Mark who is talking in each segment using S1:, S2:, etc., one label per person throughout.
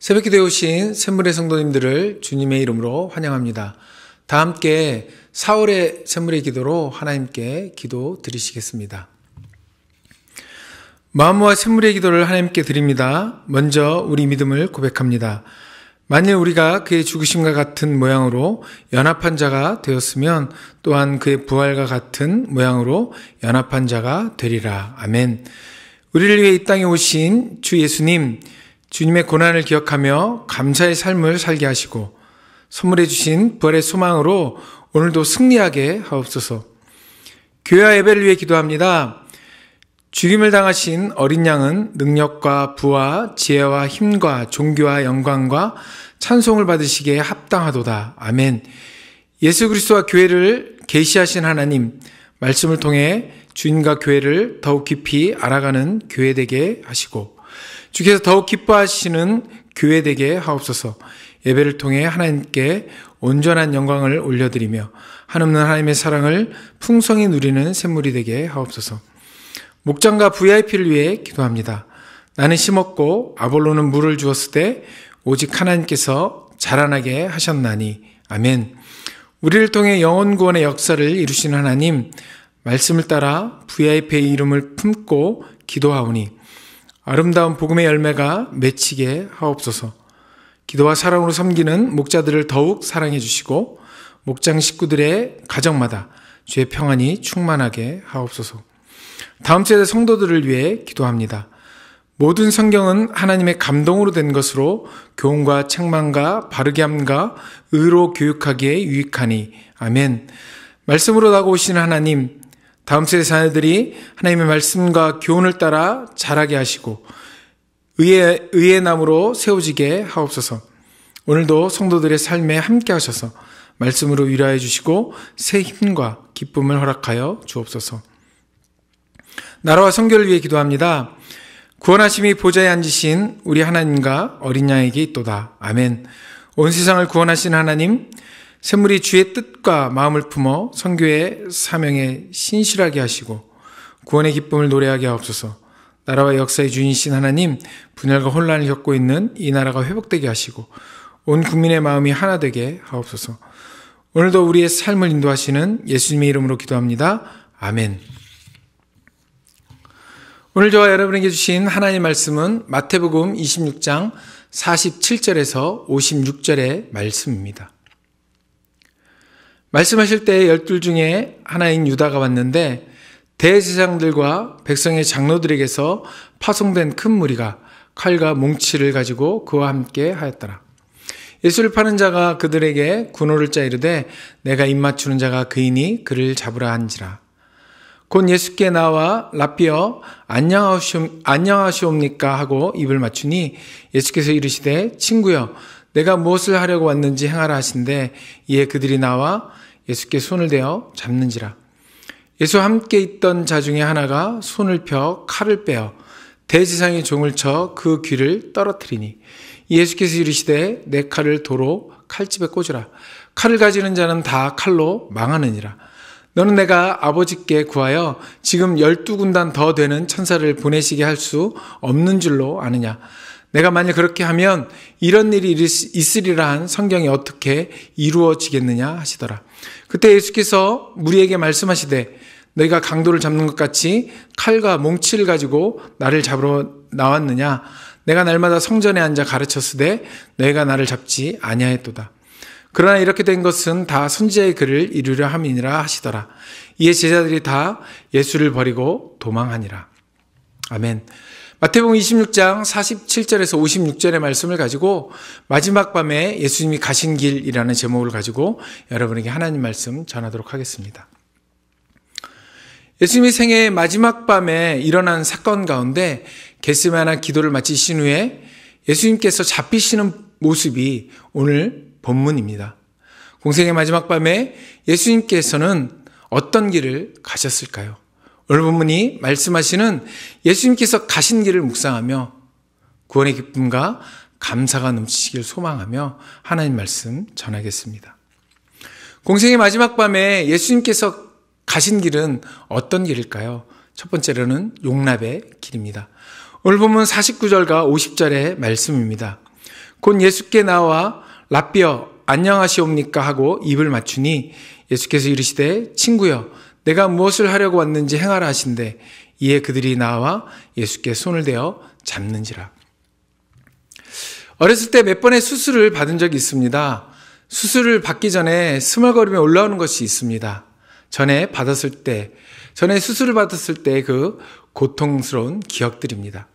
S1: 새벽기도에 오신 샘물의 성도님들을 주님의 이름으로 환영합니다. 다 함께 4월의 샘물의 기도로 하나님께 기도 드리시겠습니다. 마음과 샘물의 기도를 하나님께 드립니다. 먼저 우리 믿음을 고백합니다. 만일 우리가 그의 죽으심과 같은 모양으로 연합한 자가 되었으면 또한 그의 부활과 같은 모양으로 연합한 자가 되리라. 아멘. 우리를 위해 이 땅에 오신 주 예수님, 주님의 고난을 기억하며 감사의 삶을 살게 하시고 선물해 주신 부활의 소망으로 오늘도 승리하게 하옵소서. 교회와 예배를 위해 기도합니다. 죽임을 당하신 어린 양은 능력과 부와 지혜와 힘과 존귀와 영광과 찬송을 받으시기에 합당하도다. 아멘. 예수 그리스도와 교회를 계시하신 하나님, 말씀을 통해 주님과 교회를 더욱 깊이 알아가는 교회 되게 하시고 주께서 더욱 기뻐하시는 교회 되게 하옵소서. 예배를 통해 하나님께 온전한 영광을 올려드리며 한없는 하나님의 사랑을 풍성히 누리는 샘물이 되게 하옵소서. 목장과 VIP를 위해 기도합니다. 나는 심었고 아볼로는 물을 주었을 때 오직 하나님께서 자라나게 하셨나니. 아멘. 우리를 통해 영혼 구원의 역사를 이루신 하나님, 말씀을 따라 VIP의 이름을 품고 기도하오니 아름다운 복음의 열매가 맺히게 하옵소서. 기도와 사랑으로 섬기는 목자들을 더욱 사랑해 주시고 목장 식구들의 가정마다 주의 평안이 충만하게 하옵소서. 다음 세대 성도들을 위해 기도합니다. 모든 성경은 하나님의 감동으로 된 것으로 교훈과 책망과 바르게 함과 의로 교육하기에 유익하니. 아멘. 말씀으로 다가오시는 하나님, 다음 세대 자녀들이 하나님의 말씀과 교훈을 따라 자라게 하시고 의의 나무로 세워지게 하옵소서. 오늘도 성도들의 삶에 함께 하셔서 말씀으로 위로해 주시고 새 힘과 기쁨을 허락하여 주옵소서. 나라와 선교를 위해 기도합니다. 구원하심이 보좌에 앉으신 우리 하나님과 어린 양에게 있도다. 아멘. 온 세상을 구원하신 하나님, 샘물이 주의 뜻과 마음을 품어 선교의 사명에 신실하게 하시고 구원의 기쁨을 노래하게 하옵소서. 나라와 역사의 주인이신 하나님, 분열과 혼란을 겪고 있는 이 나라가 회복되게 하시고 온 국민의 마음이 하나 되게 하옵소서. 오늘도 우리의 삶을 인도하시는 예수님의 이름으로 기도합니다. 아멘. 오늘 저와 여러분에게 주신 하나님의 말씀은 마태복음 26장 47절에서 56절의 말씀입니다. 말씀하실 때 12 중에 하나인 유다가 왔는데 대제사장들과 백성의 장로들에게서 파송된 큰 무리가 칼과 몽치를 가지고 그와 함께 하였더라. 예수를 파는 자가 그들에게 군호를 짜 이르되 내가 입맞추는 자가 그이니 그를 잡으라 한지라. 곧 예수께 나와 라삐어 안녕하시옵니까 하고 입을 맞추니 예수께서 이르시되 친구여 내가 무엇을 하려고 왔는지 행하라 하신대 이에 그들이 나와 예수께 손을 대어 잡는지라. 예수와 함께 있던 자 중에 하나가 손을 펴 칼을 빼어 대제사장의 종을 쳐 그 귀를 떨어뜨리니 예수께서 이르시되 내 칼을 도로 칼집에 꽂으라. 칼을 가지는 자는 다 칼로 망하느니라. 너는 내가 아버지께 구하여 지금 12군단 더 되는 천사를 보내시게 할 수 없는 줄로 아느냐. 내가 만일 그렇게 하면 이런 일이 있으리라 한 성경이 어떻게 이루어지겠느냐 하시더라. 그때 예수께서 무리에게 말씀하시되 너희가 강도를 잡는 것 같이 칼과 몽치를 가지고 나를 잡으러 나왔느냐. 내가 날마다 성전에 앉아 가르쳤으되 너희가 나를 잡지 아니하였도다. 그러나 이렇게 된 것은 다 선지자의 글을 이루려 함이니라 하시더라. 이에 제자들이 다 예수를 버리고 도망하니라. 아멘. 마태복음 26장 47절에서 56절의 말씀을 가지고 마지막 밤에 예수님이 가신 길이라는 제목을 가지고 여러분에게 하나님 말씀 전하도록 하겠습니다. 예수님이 생애의 마지막 밤에 일어난 사건 가운데 겟세마네 기도를 마치신 후에 예수님께서 잡히시는 모습이 오늘 본문입니다. 공생의 마지막 밤에 예수님께서는 어떤 길을 가셨을까요? 오늘 본문이 말씀하시는 예수님께서 가신 길을 묵상하며 구원의 기쁨과 감사가 넘치시길 소망하며 하나님 말씀 전하겠습니다. 공생의 마지막 밤에 예수님께서 가신 길은 어떤 길일까요? 첫 번째로는 용납의 길입니다. 오늘 본문 49절과 50절의 말씀입니다. 곧 예수께 나와 랍비여 안녕하시옵니까 하고 입을 맞추니 예수께서 이르시되 친구여 내가 무엇을 하려고 왔는지 행하라 하신대 이에 그들이 나와 예수께 손을 대어 잡는지라. 어렸을 때 몇 번의 수술을 받은 적이 있습니다. 수술을 받기 전에 스멀거리며 올라오는 것이 있습니다. 전에 수술을 받았을 때 그 고통스러운 기억들입니다.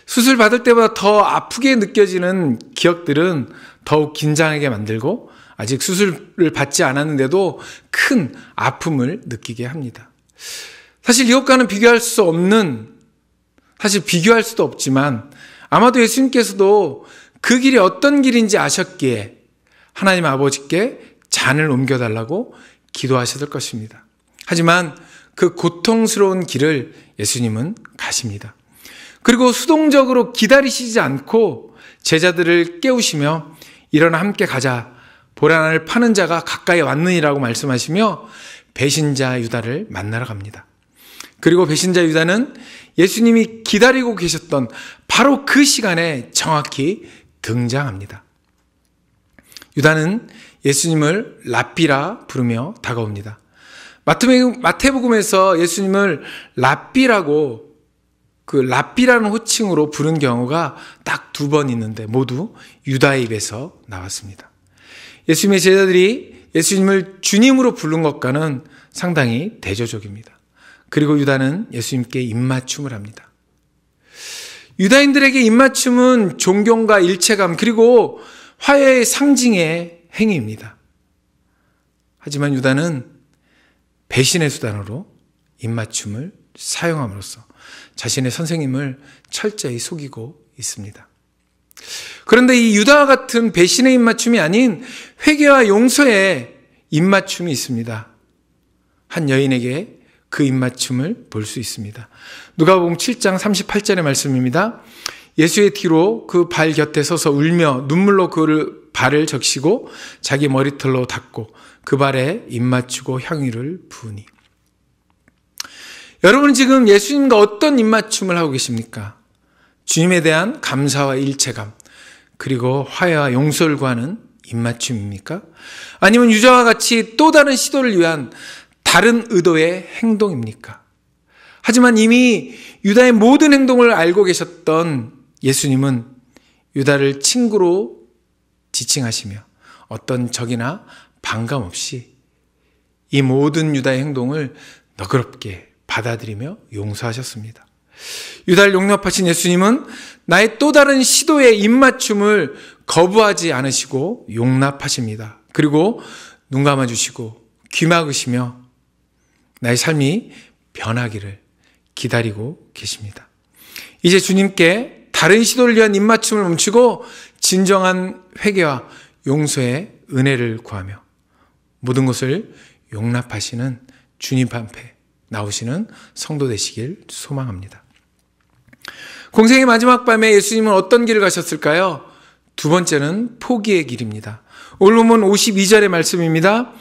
S1: 수술 받을 때보다 더 아프게 느껴지는 기억들은 더욱 긴장하게 만들고 아직 수술을 받지 않았는데도 큰 아픔을 느끼게 합니다. 사실 이것과는 비교할 수도 없지만 아마도 예수님께서도 그 길이 어떤 길인지 아셨기에 하나님 아버지께 잔을 옮겨달라고 기도하셨을 것입니다. 하지만 그 고통스러운 길을 예수님은 가십니다. 그리고 수동적으로 기다리시지 않고 제자들을 깨우시며 일어나 함께 가자. 보라를 파는 자가 가까이 왔느니라고 말씀하시며 배신자 유다를 만나러 갑니다. 그리고 배신자 유다는 예수님이 기다리고 계셨던 바로 그 시간에 정확히 등장합니다. 유다는 예수님을 랍비라 부르며 다가옵니다. 마태복음에서 예수님을 랍비라는 호칭으로 부른 경우가 딱 2번 있는데 모두 유다의 입에서 나왔습니다. 예수님의 제자들이 예수님을 주님으로 부른 것과는 상당히 대조적입니다. 그리고 유다는 예수님께 입맞춤을 합니다. 유다인들에게 입맞춤은 존경과 일체감 그리고 화해의 상징의 행위입니다. 하지만 유다는 배신의 수단으로 입맞춤을 사용함으로써 자신의 선생님을 철저히 속이고 있습니다. 그런데 이 유다와 같은 배신의 입맞춤이 아닌 회개와 용서의 입맞춤이 있습니다. 한 여인에게 그 입맞춤을 볼 수 있습니다. 누가복음 7장 38절의 말씀입니다. 예수의 뒤로 그 발 곁에 서서 울며 눈물로 그 발을 적시고 자기 머리털로 닦고 그 발에 입맞추고 향유를 부으니. 여러분은 지금 예수님과 어떤 입맞춤을 하고 계십니까? 주님에 대한 감사와 일체감 그리고 화해와 용서를 구하는 입맞춤입니까? 아니면 유다와 같이 또 다른 시도를 위한 다른 의도의 행동입니까? 하지만 이미 유다의 모든 행동을 알고 계셨던 예수님은 유다를 친구로 지칭하시며 어떤 적이나 반감 없이 이 모든 유다의 행동을 너그럽게 받아들이며 용서하셨습니다. 유다를 용납하신 예수님은 나의 또 다른 시도의 입맞춤을 거부하지 않으시고 용납하십니다. 그리고 눈 감아주시고 귀 막으시며 나의 삶이 변하기를 기다리고 계십니다. 이제 주님께 다른 시도를 위한 입맞춤을 멈추고 진정한 회개와 용서의 은혜를 구하며 모든 것을 용납하시는 주님 앞에 나오시는 성도 되시길 소망합니다. 공생의 마지막 밤에 예수님은 어떤 길을 가셨을까요? 2번째는 포기의 길입니다. 오늘 본문 52절의 말씀입니다.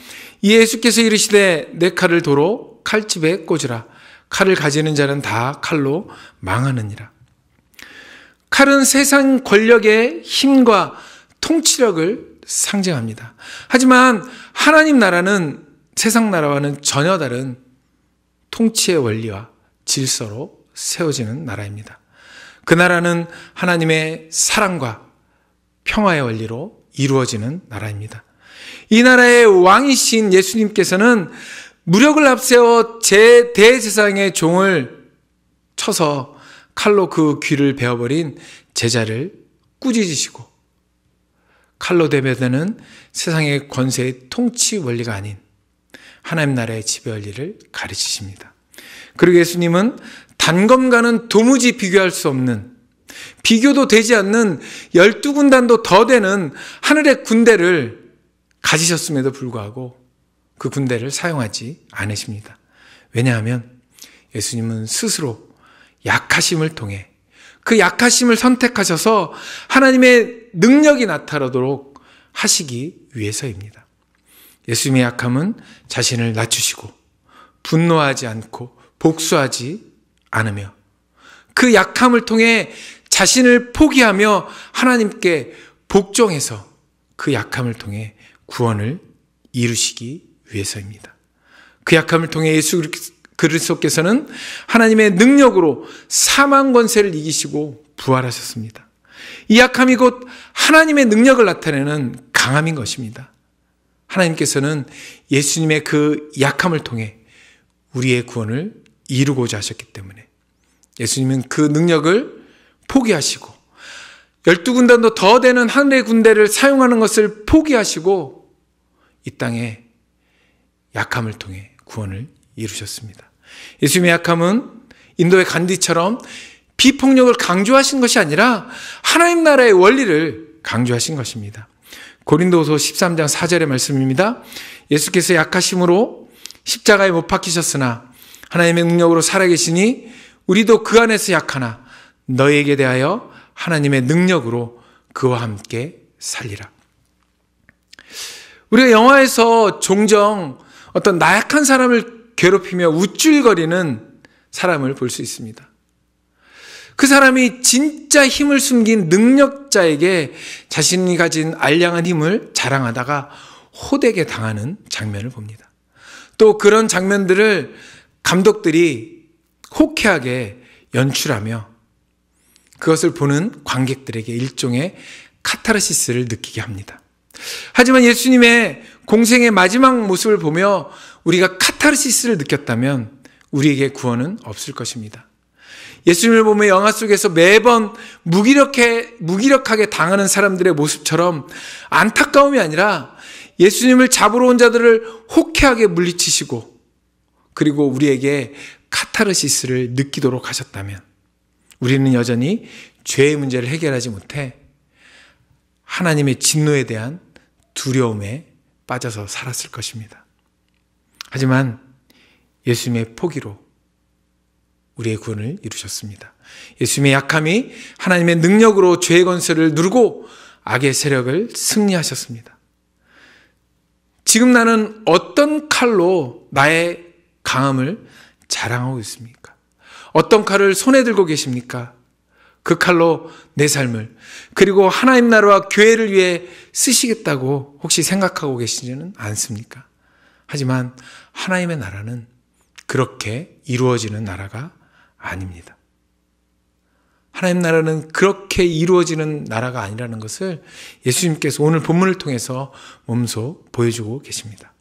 S1: 이에 예수께서 이르시되 내 칼을 도로 칼집에 꽂으라. 칼을 가지는 자는 다 칼로 망하느니라. 칼은 세상 권력의 힘과 통치력을 상징합니다. 하지만 하나님 나라는 세상 나라와는 전혀 다른 통치의 원리와 질서로 세워지는 나라입니다. 그 나라는 하나님의 사랑과 평화의 원리로 이루어지는 나라입니다. 이 나라의 왕이신 예수님께서는 무력을 앞세워 대제사장의 종을 쳐서 칼로 그 귀를 베어버린 제자를 꾸짖으시고 칼로 대변되는 세상의 권세의 통치 원리가 아닌 하나님 나라의 지배 원리를 가르치십니다. 그리고 예수님은 단검과는 도무지 비교할 수 없는, 비교도 되지 않는 12군단도 더 되는 하늘의 군대를 가지셨음에도 불구하고 그 군대를 사용하지 않으십니다. 왜냐하면 예수님은 스스로 약하심을 통해 그 약하심을 선택하셔서 하나님의 능력이 나타나도록 하시기 위해서입니다. 예수님의 약함은 자신을 낮추시고 분노하지 않고 복수하지 않으며 그 약함을 통해 자신을 포기하며 하나님께 복종해서 그 약함을 통해 구원을 이루시기 위해서입니다. 그 약함을 통해 예수 그리스도께서는 하나님의 능력으로 사망 권세를 이기시고 부활하셨습니다. 이 약함이 곧 하나님의 능력을 나타내는 강함인 것입니다. 하나님께서는 예수님의 그 약함을 통해 우리의 구원을 이루고자 하셨기 때문에 예수님은 그 능력을 포기하시고 12군단도 더 되는 하늘의 군대를 사용하는 것을 포기하시고 이 땅에 약함을 통해 구원을 이루셨습니다. 예수님의 약함은 인도의 간디처럼 비폭력을 강조하신 것이 아니라 하나님 나라의 원리를 강조하신 것입니다. 고린도후서 13장 4절의 말씀입니다. 예수께서 약하심으로 십자가에 못 박히셨으나 하나님의 능력으로 살아계시니 우리도 그 안에서 약하나 너희에게 대하여 하나님의 능력으로 그와 함께 살리라. 우리가 영화에서 종종 어떤 나약한 사람을 괴롭히며 우쭐거리는 사람을 볼 수 있습니다. 그 사람이 진짜 힘을 숨긴 능력자에게 자신이 가진 알량한 힘을 자랑하다가 호되게 당하는 장면을 봅니다. 또 그런 장면들을 감독들이 호쾌하게 연출하며 그것을 보는 관객들에게 일종의 카타르시스를 느끼게 합니다. 하지만 예수님의 공생의 마지막 모습을 보며 우리가 카타르시스를 느꼈다면 우리에게 구원은 없을 것입니다. 예수님을 보며 영화 속에서 매번 무기력하게 당하는 사람들의 모습처럼 안타까움이 아니라 예수님을 잡으러 온 자들을 호쾌하게 물리치시고 그리고 우리에게 카타르시스를 느끼도록 하셨다면 우리는 여전히 죄의 문제를 해결하지 못해 하나님의 진노에 대한 두려움에 빠져서 살았을 것입니다. 하지만 예수님의 포기로 우리의 구원을 이루셨습니다. 예수님의 약함이 하나님의 능력으로 죄의 권세를 누르고 악의 세력을 승리하셨습니다. 지금 나는 어떤 칼로 나의 강함을 자랑하고 있습니까? 어떤 칼을 손에 들고 계십니까? 그 칼로 내 삶을 그리고 하나님 나라와 교회를 위해 쓰시겠다고 혹시 생각하고 계시지는 않습니까? 하지만 하나님의 나라는 그렇게 이루어지는 나라가 아닙니다. 하나님 나라는 그렇게 이루어지는 나라가 아니라는 것을 예수님께서 오늘 본문을 통해서 몸소 보여주고 계십니다.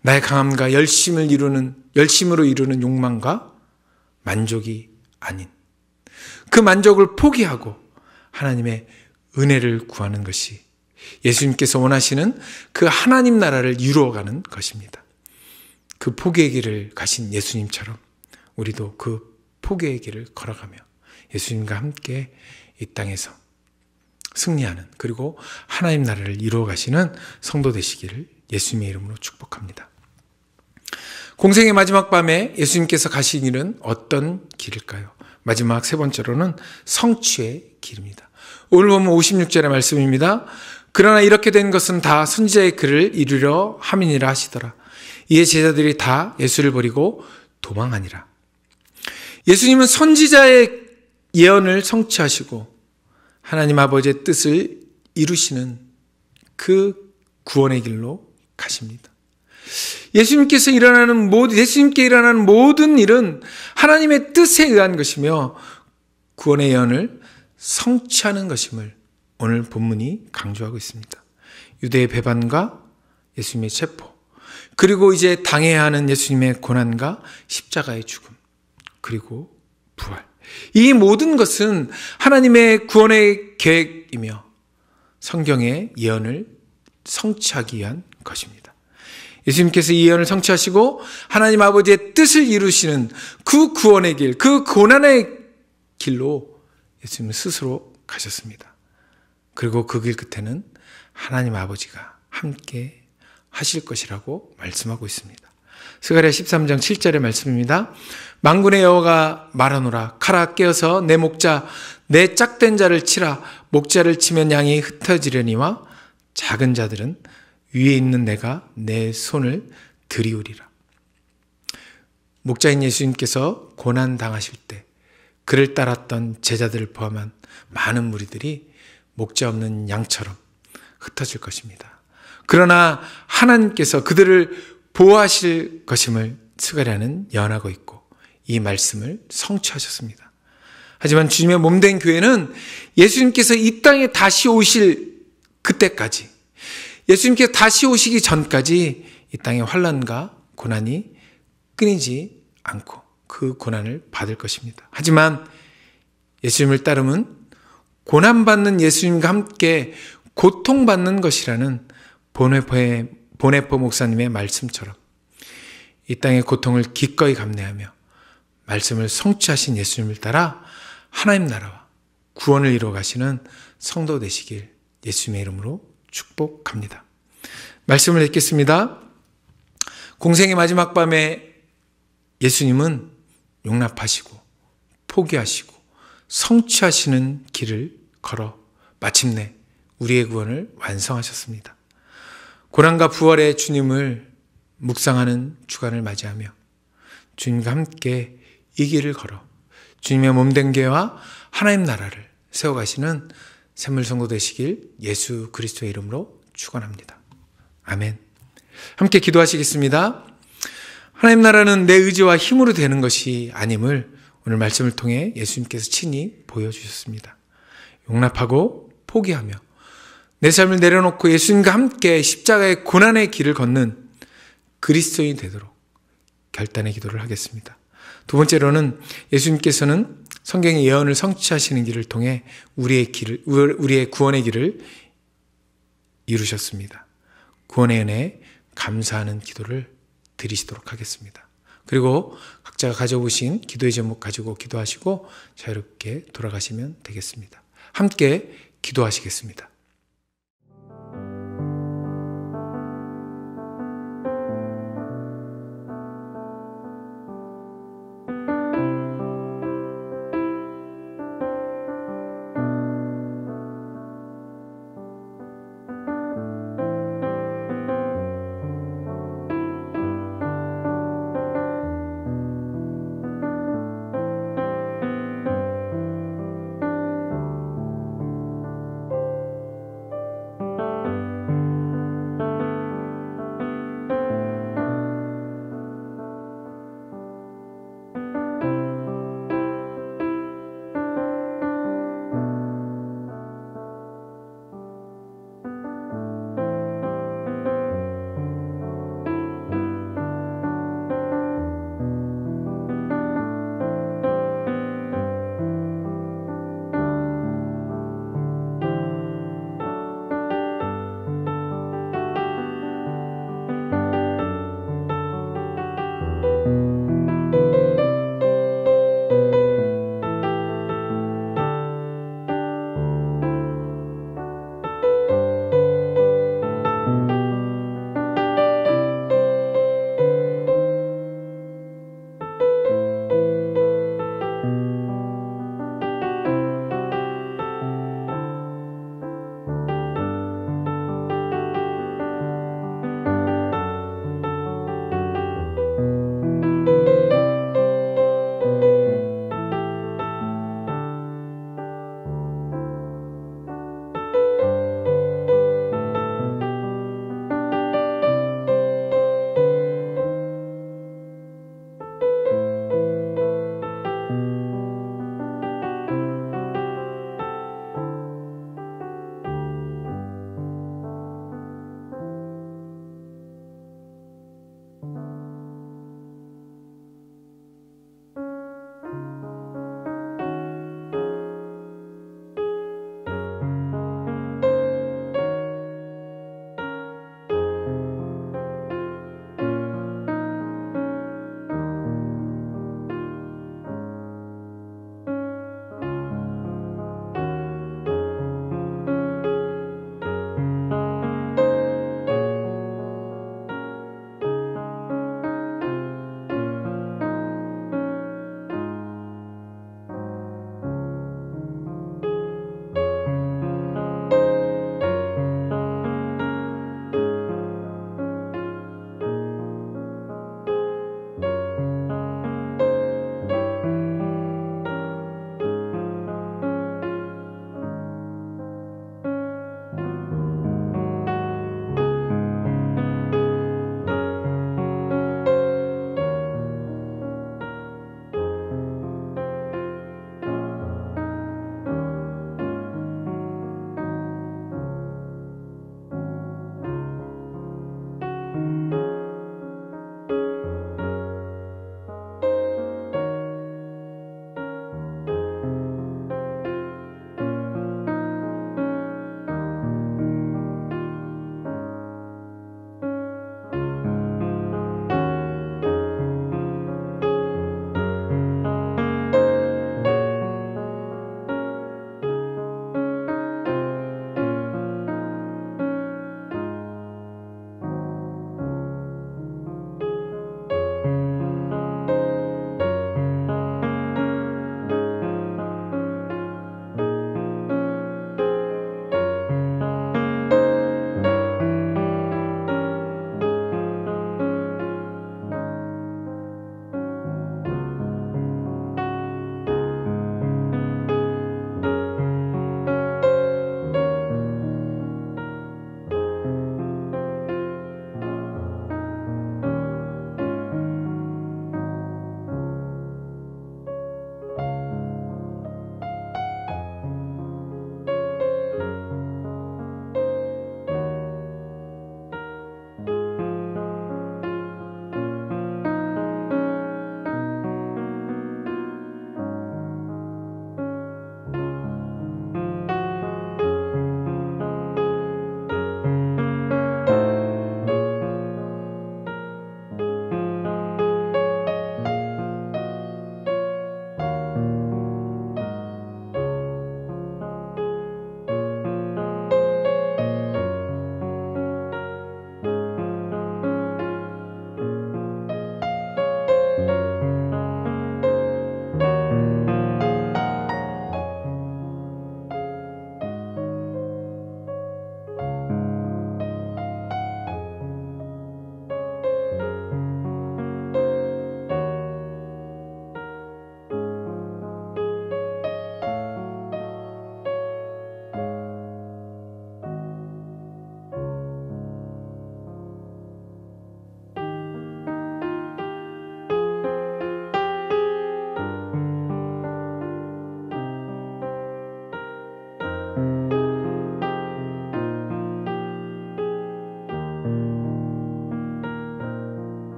S1: 나의 강함과 열심으로 이루는 욕망과 만족이 아닌 그 만족을 포기하고 하나님의 은혜를 구하는 것이 예수님께서 원하시는 그 하나님 나라를 이루어가는 것입니다. 그 포기의 길을 가신 예수님처럼 우리도 그 포기의 길을 걸어가며 예수님과 함께 이 땅에서 승리하는 그리고 하나님 나라를 이루어 가시는 성도 되시기를 예수님의 이름으로 축복합니다. 공생의 마지막 밤에 예수님께서 가신 길은 어떤 길일까요? 마지막 세 번째로는 성취의 길입니다. 오늘 보면 56절의 말씀입니다. 그러나 이렇게 된 것은 다 선지자의 글을 이루려 함이니라 하시더라. 이에 제자들이 다 예수를 버리고 도망하니라. 예수님은 선지자의 예언을 성취하시고 하나님 아버지의 뜻을 이루시는 그 구원의 길로 가십니다. 예수님께 일어나는 모든 일은 하나님의 뜻에 의한 것이며 구원의 예언을 성취하는 것임을 오늘 본문이 강조하고 있습니다. 유대의 배반과 예수님의 체포, 그리고 이제 당해야 하는 예수님의 고난과 십자가의 죽음, 그리고 부활. 이 모든 것은 하나님의 구원의 계획이며 성경의 예언을 성취하기 위한 것입니다. 예수님께서 이 예언을 성취하시고 하나님 아버지의 뜻을 이루시는 그 구원의 길, 그 고난의 길로 예수님은 스스로 가셨습니다. 그리고 그 길 끝에는 하나님 아버지가 함께 하실 것이라고 말씀하고 있습니다. 스가랴 13장 7절의 말씀입니다. 만군의 여호와가 말하노라. 칼아 깨어서 내 목자 내 짝된 자를 치라. 목자를 치면 양이 흩어지려니와 작은 자들은 위에 있는 내가 내 손을 들이우리라. 목자인 예수님께서 고난 당하실 때 그를 따랐던 제자들을 포함한 많은 무리들이 목자 없는 양처럼 흩어질 것입니다. 그러나 하나님께서 그들을 보호하실 것임을 스가랴는 예언하고 있고 이 말씀을 성취하셨습니다. 하지만 주님의 몸된 교회는 예수님께서 이 땅에 다시 오실 그때까지, 예수님께서 다시 오시기 전까지 이 땅의 환난과 고난이 끊이지 않고 그 고난을 받을 것입니다. 하지만 예수님을 따르면 고난받는 예수님과 함께 고통받는 것이라는 보네포 목사님의 말씀처럼 이 땅의 고통을 기꺼이 감내하며 말씀을 성취하신 예수님을 따라 하나님 나라와 구원을 이루어 가시는 성도 되시길 예수님의 이름으로 축복합니다. 말씀을 읽겠습니다. 공생의 마지막 밤에 예수님은 용납하시고 포기하시고 성취하시는 길을 걸어 마침내 우리의 구원을 완성하셨습니다. 고난과 부활의 주님을 묵상하는 주간을 맞이하며 주님과 함께 이 길을 걸어 주님의 몸된 교회와 하나님 나라를 세워가시는 샘물성도 되시길 예수 그리스도의 이름으로 축원합니다. 아멘. 함께 기도하시겠습니다. 하나님 나라는 내 의지와 힘으로 되는 것이 아님을 오늘 말씀을 통해 예수님께서 친히 보여주셨습니다. 용납하고 포기하며 내 삶을 내려놓고 예수님과 함께 십자가의 고난의 길을 걷는 그리스도인이 되도록 결단의 기도를 하겠습니다. 두 번째로는 예수님께서는 성경의 예언을 성취하시는 길을 통해 우리의 구원의 길을 이루셨습니다. 구원의 은혜에 감사하는 기도를 드리시도록 하겠습니다. 그리고 각자가 가져오신 기도의 제목 가지고 기도하시고 자유롭게 돌아가시면 되겠습니다. 함께 기도하시겠습니다.